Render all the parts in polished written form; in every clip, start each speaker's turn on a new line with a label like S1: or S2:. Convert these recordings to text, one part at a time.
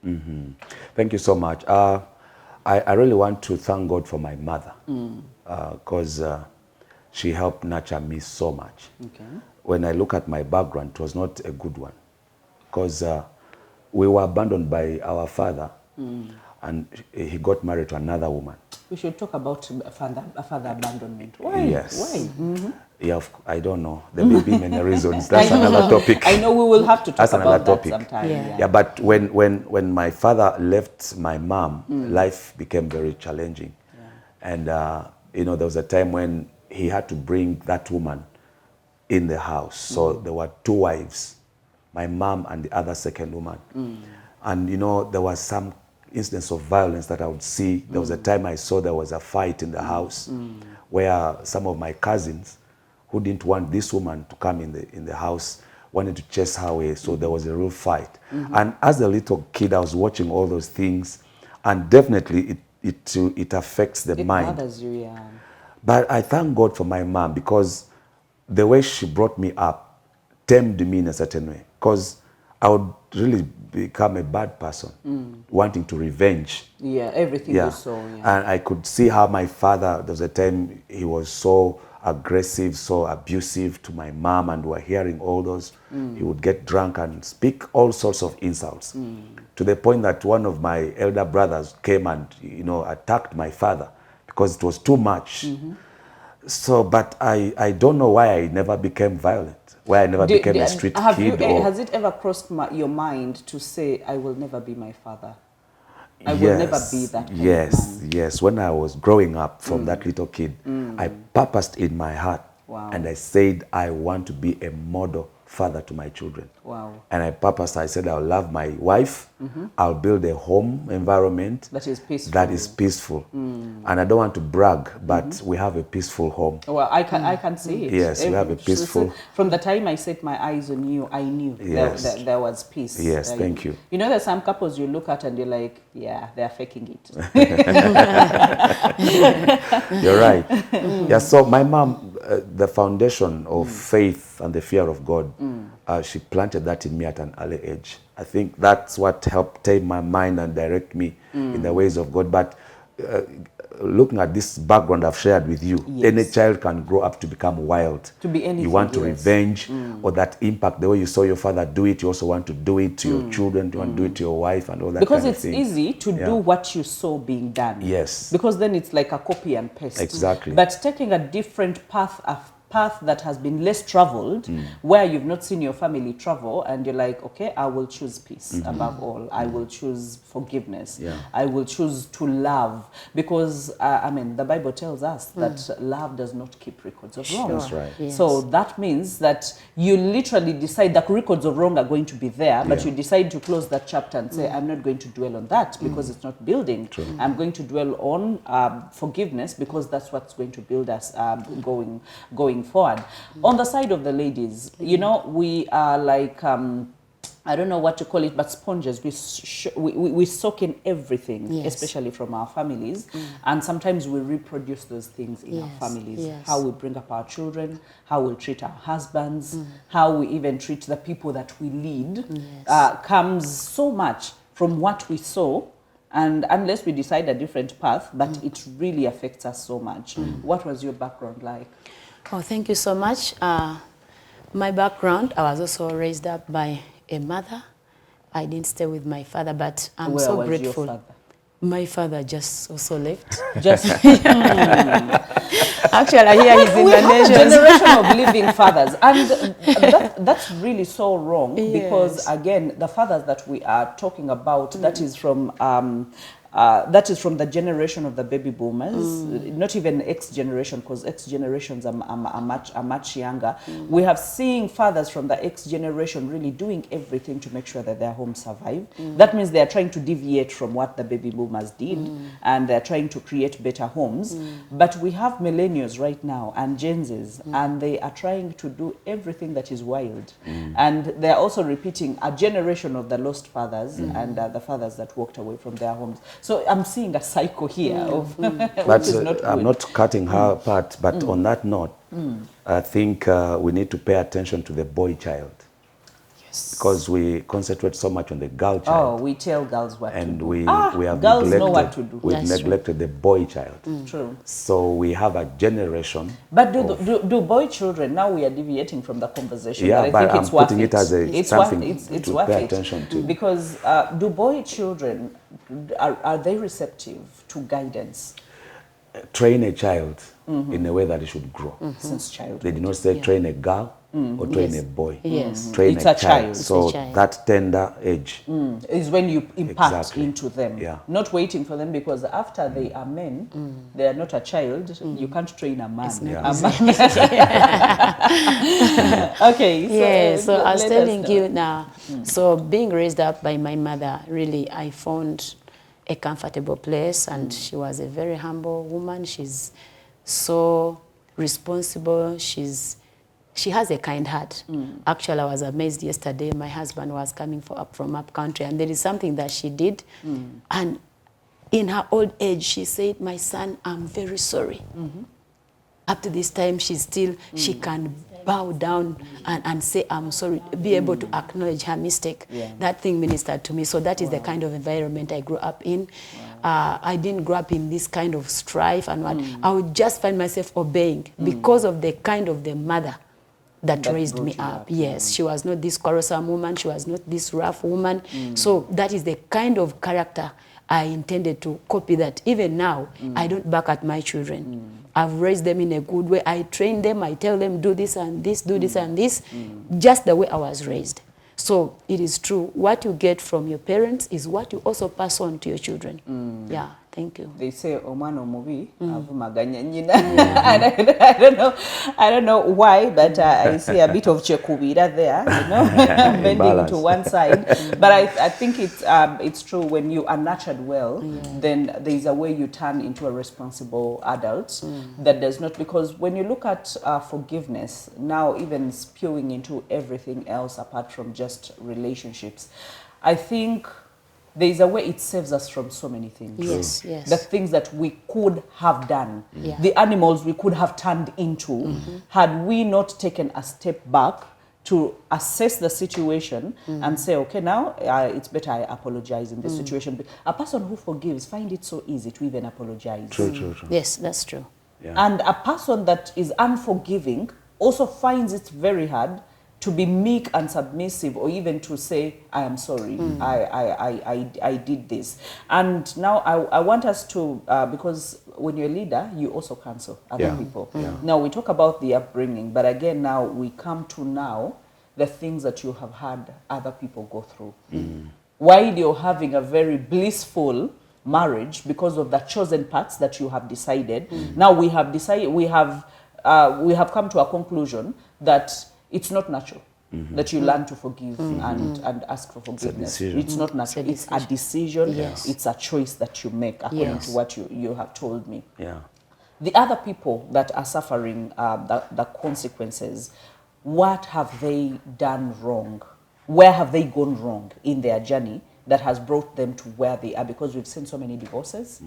S1: Thank you so much. I really want to thank God for my mother because she helped nurture me so much.
S2: Okay.
S1: When I look at my background, it was not a good one because we were abandoned by our father and he got married to another woman.
S2: We should talk about father abandonment. Why?
S1: Yes.
S2: Why?
S1: Yeah, I don't know. There may be many reasons. That's another topic.
S2: I know we will have to talk
S1: That's another
S2: about that
S1: topic.
S2: sometime.
S3: Yeah.
S1: Yeah, but when my father left my mom, life became very challenging. And, you know, there was a time when he had to bring that woman in the house. So there were two wives, my mom and the other second woman. And, you know, there was some instance of violence that I would see. There was a time I saw there was a fight in the house where some of my cousins who didn't want this woman to come in the house wanted to chase her away. So there was a real fight. And as a little kid, I was watching all those things. And definitely it affects the mind.
S2: It bothers you, yeah.
S1: But I thank God for my mom because the way she brought me up tamed me in a certain way. Because I would really become a bad person, wanting to revenge.
S2: Yeah, everything you saw, yeah.
S1: And I could see how my father, there was a time he was so aggressive, so abusive to my mom, and we were hearing all those. He would get drunk and speak all sorts of insults to the point that one of my elder brothers came and, you know, attacked my father because it was too much. So, but I don't know why I never became violent, why I never became a street kid.
S2: Has it ever crossed your mind to say, I will never be my father? I will never be that kind of man.
S1: Yes. When I was growing up from that little kid, I purposed in my heart and I said, I want to be a model father to my children.
S2: Wow.
S1: And I purposed, I said, I'll love my wife, I'll build a home environment
S2: that is peaceful.
S1: That is peaceful. And I don't want to brag, but we have a peaceful home.
S2: Well, I can see it.
S1: Yes, we have a peaceful.
S2: From the time I set my eyes on you, I knew there was peace.
S1: Yes, thank you.
S2: You know, there's some couples you look at and you're like, yeah, they're faking it.
S1: You're right. Yeah, so my mom, the foundation of faith and the fear of God, she planted that in me at an early age. I think that's what helped tame my mind and direct me in the ways of God. But looking at this background I've shared with you, any child can grow up to become wild.
S2: To be anything.
S1: You want to revenge, or that impact, the way you saw your father do it, you also want to do it to your children, you want to do it to your wife and all that
S2: because
S1: kind of thing.
S2: Because it's easy to do what you saw being done.
S1: Yes.
S2: Because then it's like a copy and paste.
S1: Exactly.
S2: But taking a different path that has been less traveled, where you've not seen your family travel, and you're like, okay, I will choose peace above all. I will choose forgiveness.
S1: Yeah.
S2: I will choose to love. Because, I mean, the Bible tells us that love does not keep records of wrong.
S1: That's right.
S3: Yes.
S2: So that means that you literally decide that records of wrong are going to be there, but you decide to close that chapter and say, I'm not going to dwell on that because it's not building.
S1: True.
S2: I'm going to dwell on forgiveness because that's what's going to build us going forward. On the side of the ladies, you know, we are like, I don't know what to call it, but sponges. We soak in everything, especially from our families. And sometimes we reproduce those things in our families. How we bring up our children, how we treat our husbands, how we even treat the people that we lead, comes so much from what we saw. And unless we decide a different path, but it really affects us so much. What was your background like?
S3: Oh, thank you so much. My background, I was also raised up by a mother. I didn't stay with my father, but I'm
S2: Where
S3: so
S2: was
S3: grateful.
S2: Your father?
S3: My father just also left.
S2: Just
S3: Actually, here he's in the nations.
S2: generation of living fathers, and that's really so wrong because again, the fathers that we are talking about, that is from the generation of the baby boomers, not even X generation, because X generations are much younger. We have seen fathers from the X generation really doing everything to make sure that their homes survive. That means they are trying to deviate from what the baby boomers did, and they're trying to create better homes. But we have millennials right now and Gen Zs, and they are trying to do everything that is wild. And they're also repeating a generation of the lost fathers and the fathers that walked away from their homes. So I'm seeing a cycle here of which is not good.
S1: I'm not cutting her apart, but on that note, I think we need to pay attention to the boy child. because we concentrate so much on the girl
S2: Oh,
S1: child.
S2: we tell girls what to
S1: And
S2: do.
S1: we have
S2: girls
S1: neglected,
S2: know what to do.
S1: we've
S3: That's true.
S1: neglected the boy child.
S2: True.
S1: So we have a generation.
S2: But do boy children, now we are deviating from the conversation,
S1: Yeah,
S2: but I think
S1: but
S2: it's
S1: I'm
S2: worth
S1: putting it as
S2: it's
S1: something
S2: worth, it's
S1: to
S2: worth
S1: pay
S2: it.
S1: attention to.
S2: Because do boy children, are they receptive to guidance
S1: Train a child in a way that it should grow.
S2: since childhood?
S1: They did not say train a girl or train a boy.
S3: Yes.
S1: Train
S2: It's
S1: a
S2: a child.
S1: So
S3: It's a child.
S1: that tender age.
S2: Is when you impart
S1: Exactly.
S2: into them,
S1: Yeah.
S2: not waiting for them, because after they are men, they are not a child. You can't train a man.
S1: not
S2: A man. Okay. So,
S3: Yeah, so I was
S2: let us
S3: telling
S2: know.
S3: you now, so being raised up by my mother, really, I found a comfortable place, and she was a very humble woman. She's so responsible. She has a kind heart. Actually, I was amazed yesterday. My husband was coming from up country, and there is something that she did, and in her old age, she said, "My son, I'm very sorry." Up to this time, she can bow down and say, "I'm sorry," be able to acknowledge her mistake.
S2: Yeah.
S3: That thing ministered to me. So that is the kind of environment I grew up in. I didn't grow up in this kind of strife and what. I would just find myself obeying because of the kind of the mother that raised
S2: brought
S3: me
S2: you
S3: up.
S2: up,
S3: Yes, she was not this quarrelsome woman. She was not this rough woman. So that is the kind of character I intended to copy. That even now, I don't back at my children. I've raised them in a good way. I train them. I tell them, do this and this, do this and this, just the way I was raised. So it is true. What you get from your parents is what you also pass on to your children. Yeah, thank you.
S2: They say omwana omubi avumaganya nyina. I don't know why, but I see a bit of chekubira there, bending
S1: Balance.
S2: to one side. But I think it's true. When you are nurtured well, then there is a way you turn into a responsible adult that does not, because when you look at forgiveness now, even spewing into everything else apart from just relationships, I think there is a way it saves us from so many things.
S3: Yes, yes.
S2: The things that we could have done,
S3: Yeah.
S2: the animals we could have turned into, had we not taken a step back to assess the situation and say, okay, now it's better I apologize in this situation. A person who forgives finds it so easy to even apologize.
S1: True.
S3: Yes, that's true.
S1: Yeah.
S2: And a person that is unforgiving also finds it very hard to be meek and submissive, or even to say, I am sorry, I did this. And now I want us to, because when you're a leader, you also counsel other people. Now we talk about the upbringing, but again, now we come to now the things that you have had other people go through. While you're having a very blissful marriage because of the chosen paths that you have decided, now we have decided, we have come to a conclusion that it's not natural that you learn to forgive and ask for forgiveness.
S1: decision.
S2: It's not natural. It's a decision.
S3: Yes.
S2: It's a choice that you make according
S3: Yes.
S2: to what you have told me.
S1: Yeah.
S2: The other people that are suffering the consequences, what have they done wrong? Where have they gone wrong in their journey that has brought them to where they are? Because we've seen so many divorces.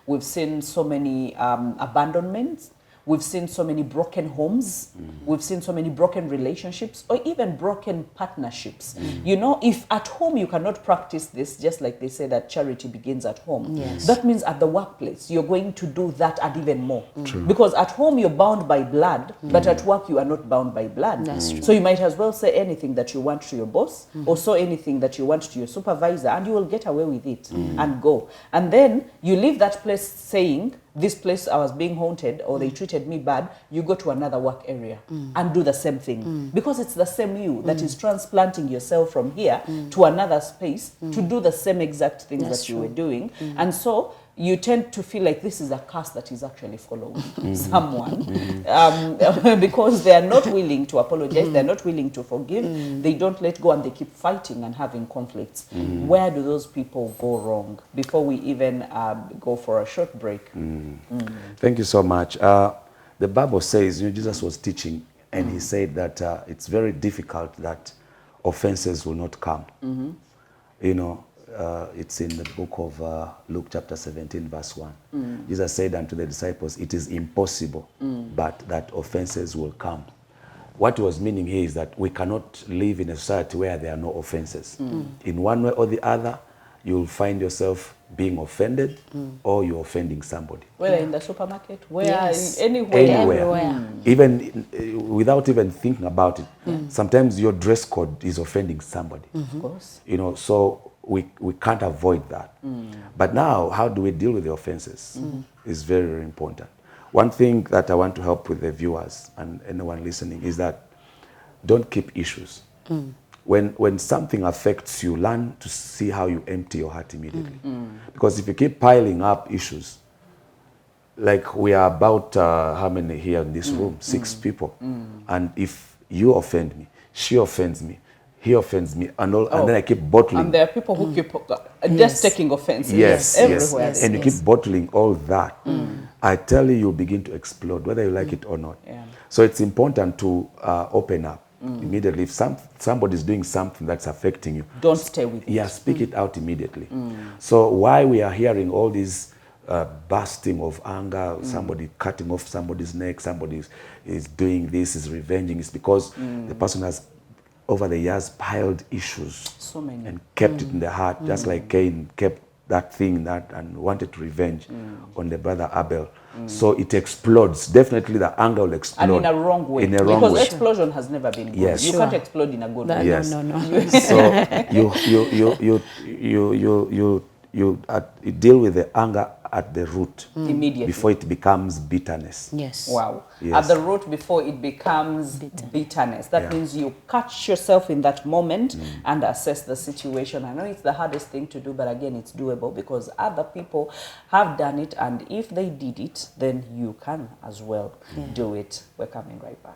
S2: We've seen so many abandonments. We've seen so many broken homes. We've seen so many broken relationships, or even broken partnerships. You know, if at home you cannot practice this, just like they say that charity begins at home,
S3: Yes.
S2: that means at the workplace, you're going to do that and even more. Because at home you're bound by blood, but at work you are not bound by blood.
S3: That's true.
S2: So you might as well say anything that you want to your boss, or say anything that you want to your supervisor, and you will get away with it and go. And then you leave that place saying, this place I was being haunted, or they treated me bad. You go to another work area and do the same thing, because it's the same you that is transplanting yourself from here to another space to do the same exact things
S3: That's
S2: that you
S3: true.
S2: were doing. And so you tend to feel like this is a curse that is actually following someone, because they are not willing to apologize, they're not willing to forgive, they don't let go, and they keep fighting and having conflicts. Where do those people go wrong? Before we even go for a short break.
S1: Thank you so much. The Bible says, Jesus was teaching, and he said that it's very difficult that offenses will not come. It's in the book of Luke chapter 17 verse 1. Jesus said unto the disciples, it is impossible, but that offenses will come. what he was meaning here is that we cannot live in a society where there are no offenses. In one way or the other, you'll find yourself being offended or you're offending somebody.
S2: Whether in the supermarket, where,
S3: Yes.
S2: anywhere.
S3: Everywhere.
S1: Even without even thinking about it, sometimes your dress code is offending somebody.
S2: Of course.
S1: You know, so we can't avoid that. But now, how do we deal with the offenses is very, very important. One thing that I want to help with the viewers and anyone listening is that don't keep issues. When something affects you, learn to see how you empty your heart immediately. Because if you keep piling up issues, like we are about, how many here in this room? 6 people. And if you offend me, she offends me, he offends me, and then I keep bottling.
S2: And there are people who keep just taking offenses
S1: Yes,
S2: everywhere.
S1: yes. And you keep bottling all that. I tell you, you'll begin to explode, whether you like it or not.
S2: Yeah.
S1: So it's important to open up immediately. If somebody's doing something that's affecting you,
S2: Don't stay with it.
S1: yeah, speak it out immediately. So why we are hearing all these bursting of anger, somebody cutting off somebody's neck, somebody is doing this, is revenging, is because the person has, over the years, piled issues
S2: So many.
S1: and kept it in their heart, just like Cain kept that thing and wanted revenge on the brother Abel. So it explodes. Definitely the anger will explode.
S2: And in a wrong way.
S1: In a wrong
S2: because
S1: way.
S2: explosion has never been good.
S1: Yes.
S2: You
S3: Sure.
S2: can't explode in a good
S3: No,
S2: way.
S1: Yes.
S3: no.
S1: So you deal with the anger at the root
S2: Immediately.
S1: before it becomes bitterness.
S3: Yes.
S2: Wow.
S1: Yes.
S2: At the root before it becomes bitterness. That
S1: Yeah.
S2: means you catch yourself in that moment and assess the situation. I know it's the hardest thing to do, but again, it's doable because other people have done it. And if they did it, then you can as well do it. We're coming right back.